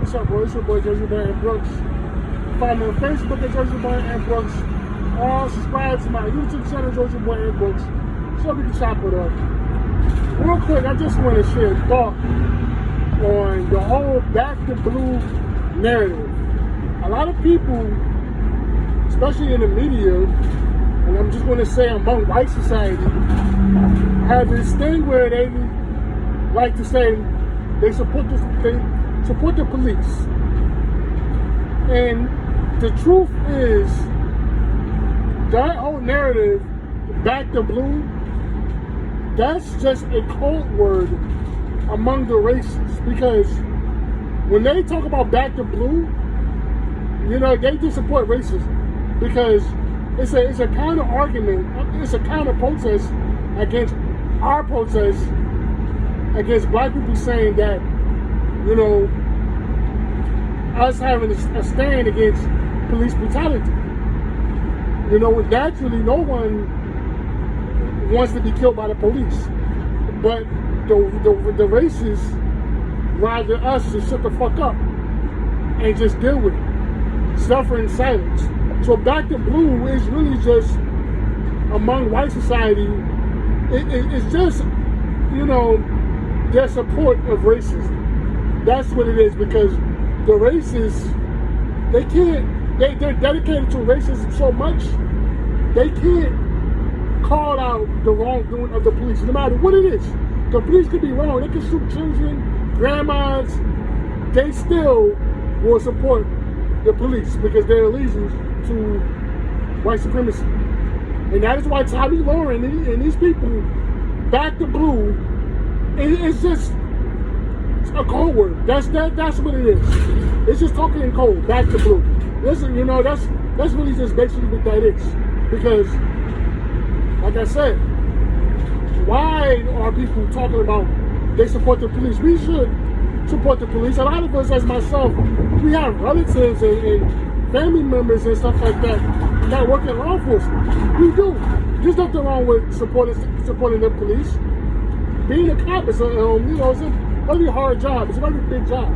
What's up, boy? It's your boy Jersey Boy and Brooks. Follow me on Facebook at Jersey Boy and Brooks. Or subscribe to my YouTube channel, Jersey Boy and Brooks, so we can chop it up. Real quick, I just want to share a thought on the whole Back to Blue narrative. A lot of people, especially in the media, and I'm just going to say among white society, have this thing where they like to say they support the police. And the truth is, that whole narrative, Back to Blue, that's just a code word among the races. Because when they talk about Back to Blue, you know, they just support racism. Because it's a counter argument, it's a counter protest against our protest against black people saying that, you know, us having a stand against police brutality. You know, naturally, no one wants to be killed by the police, but the racists rather us to shut the fuck up and just deal with it, suffer in silence. So Back to Blue is really just, among white society, it's just, you know, their support of racism. That's what it is, because the racists, they're dedicated to racism so much, they can't call out the wrongdoing of the police, no matter what it is. The police could be wrong, they can shoot children, grandmas, they still will support the police because they're allegiance to white supremacy. And that is why Tomi Lauren and these people, Back to Blue, it's just a code word. That's what it is. It's just talking in code, Back to Blue. Listen, you know, that's really just basically what that is. Because, like I said, why are people talking about they support the police? We should support the police. A lot of us, as myself, we have relatives and family members and stuff like that work in law enforcement. We do. There's nothing wrong with supporting the police. Being a cop is you know, it's a very hard job. It's a very big job.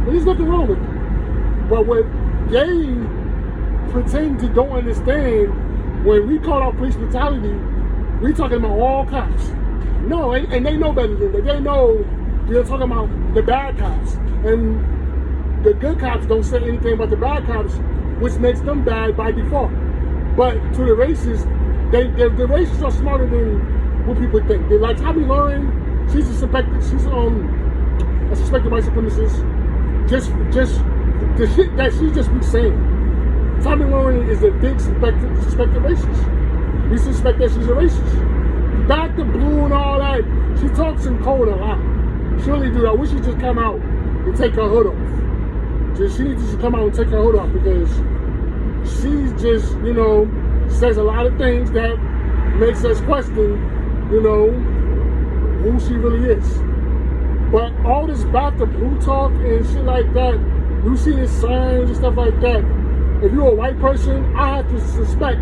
But there's nothing wrong with it. But what they pretend to don't understand, when we call out police brutality, we talking about all cops. No, and they know better than that. They know we're talking about the bad cops. And the good cops don't say anything about the bad cops, which makes them bad by default. But to the racists, the racists are smarter than what people think. They're like Tomi Lauren, she's a suspected white supremacist. Just the shit that she just be saying. Tomi Lauren is a big suspected racist. We suspect that she's a racist. Back to Blue and all that, she talks in code a lot. She really do that. I wish she'd just come out and take her hood off. She needs to just come out and take her hood off, because she just, you know, says a lot of things that makes us question, you know, who she really is. But all this Back to Blue talk and shit like that, you see the signs and stuff like that. If you're a white person, I have to suspect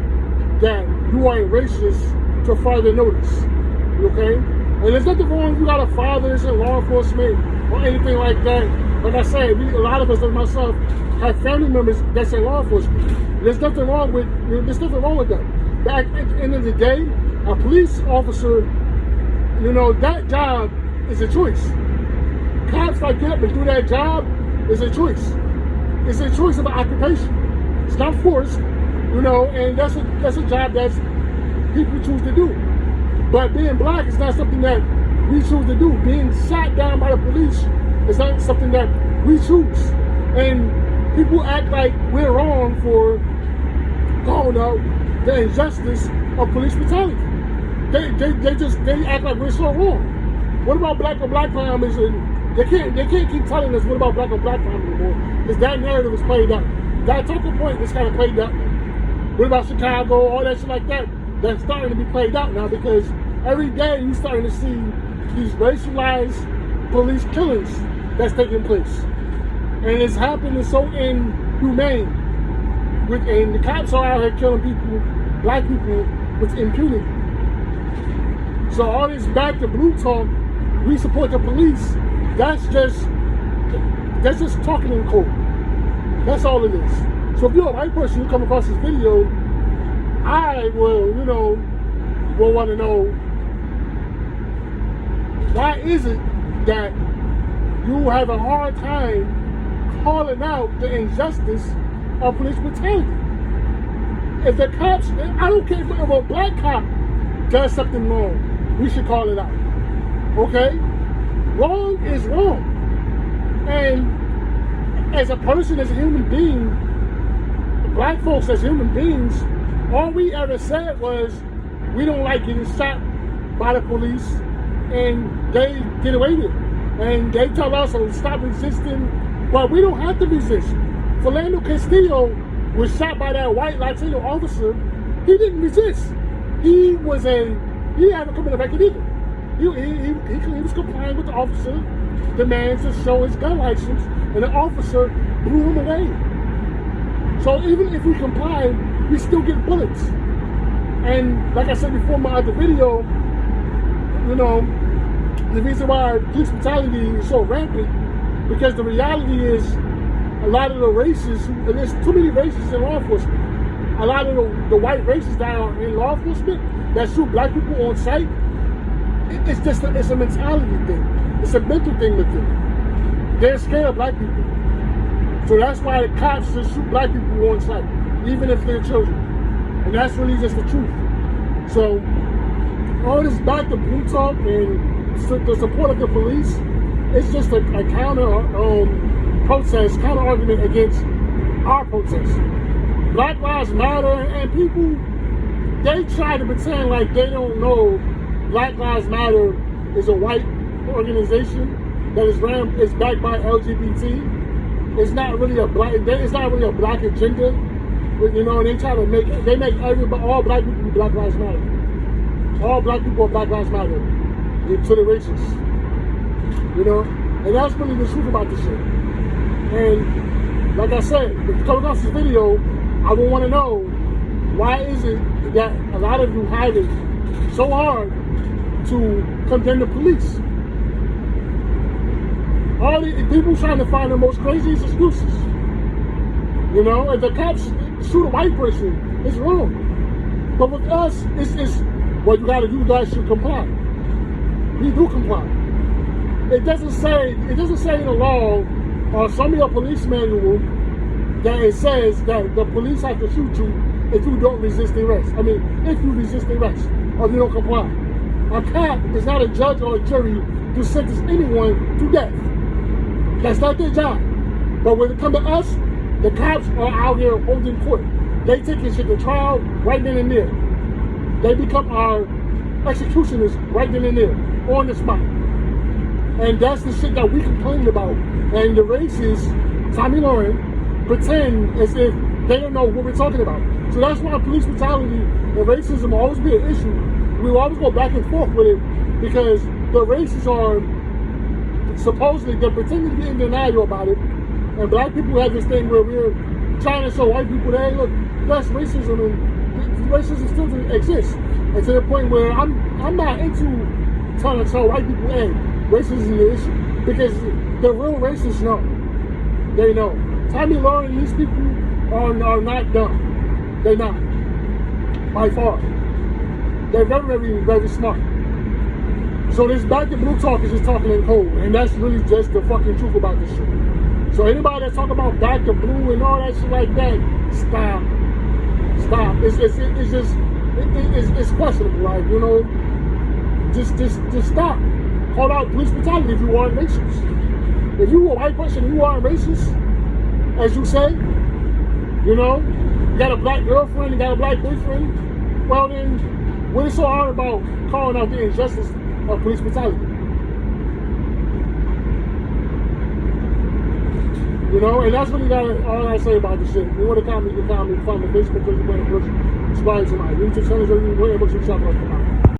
that you are a racist to further notice. Okay? And there's nothing wrong if you got a father that's in law enforcement or anything like that. Like I said, a lot of us, like myself, have family members that's in law enforcement. There's nothing wrong with them. But at the end of the day, a police officer, you know, that job is a choice. Cops like that, but do that job is a choice. It's a choice of an occupation. It's not forced, you know, and that's a job that people choose to do. But being black is not something that we choose to do. Being shot down by the police is not something that we choose. And people act like we're wrong for calling out the injustice of police brutality. They act like we're so wrong. What about black on black crime? They can't keep telling us what about black on black crime anymore, because that narrative is played out. That talking point is kind of played out. What about Chicago? All that shit like that. That's starting to be played out now, because every day you're starting to see these racialized police killings that's taking place. And it's happening so inhumane. And the cops are out here killing people, black people, with impunity. So all this Back to Blue talk, we support the police, that's just That's just talking in code. That's all it is. So if you're a white person who come across this video, I will, will want to know, why is it that you have a hard time calling out the injustice of police brutality? If the cops, I don't care if a black cop does something wrong, we should call it out. Okay? Wrong is wrong. And as a person, as a human being, black folks as human beings, all we ever said was we don't like getting shot by the police, and they get away with it. And they tell us to stop resisting, but we don't have to resist. Philando Castillo was shot by that white Latino officer. He didn't resist. He had a criminal record either. He was complying with the officer demands to show his gun license, and the officer blew him away. So even if we comply, we still get bullets. And like I said before in my other video, the reason why police brutality is so rampant, because the reality is a lot of the races, and there's too many races in law enforcement, a lot of the white races that are in law enforcement that shoot black people on sight, it's a mentality thing. It's a mental thing with them. They're scared of black people. So that's why the cops just shoot black people on sight, even if they're children. And that's really just the truth. So all this back to blue talk and the support of the police, it's just a counter protest, counter argument against our protest. Black Lives Matter, and people, they try to pretend like they don't know Black Lives Matter is a white organization that is backed by LGBT. It's not really a black agenda. But, they try to make all black people be Black Lives Matter. All black people are Black Lives Matter to the racists. And that's really the truth about this shit. And like I said, if you come across this video, I would want to know, why is it that a lot of you have it so hard to condemn the police? All the people trying to find the most craziest excuses. If the cops shoot a white person, it's wrong. But with us, it's what you gotta do, you guys should comply. We do comply. It doesn't say in the law or some of your police manual that it says that the police have to shoot you if you don't resist arrest. I mean, if you resist arrest or if you don't comply. A cop is not a judge or a jury to sentence anyone to death. That's not their job. But when it comes to us, the cops are out here holding court. They take this shit to trial right then and there. They become our executioners right then and there, on the spot. And that's the shit that we complain about. And the racists, Tomi Lauren, pretend as if they don't know what we're talking about. So that's why police brutality and racism will always be an issue. We will always go back and forth with it, because the racists are supposedly, they're pretending to be in denial about it. And black people have this thing where we're trying to show white people that, hey, look, that's racism, and racism still exists. And to the point where I'm not into trying to tell white people, hey, racism is an issue. Because the real racists know. They know. Tomi Lauren and these people are not dumb. They're not. By far. They're very, very, very smart. So this back to blue talk is just talking in code. And that's really just the fucking truth about this shit. So anybody that's talking about back to blue and all that shit like that, stop. Stop. It's questionable, like, just stop. Call out police brutality if you aren't racist. If you a white person and you aren't racist, as you say, you got a black girlfriend, you got a black boyfriend, well then, what is so hard about calling out the injustice of police brutality? And that's really all I say about this shit. If you want to comment, you can comment. Find me on Facebook, subscribe to my YouTube channel, whatever you talk about.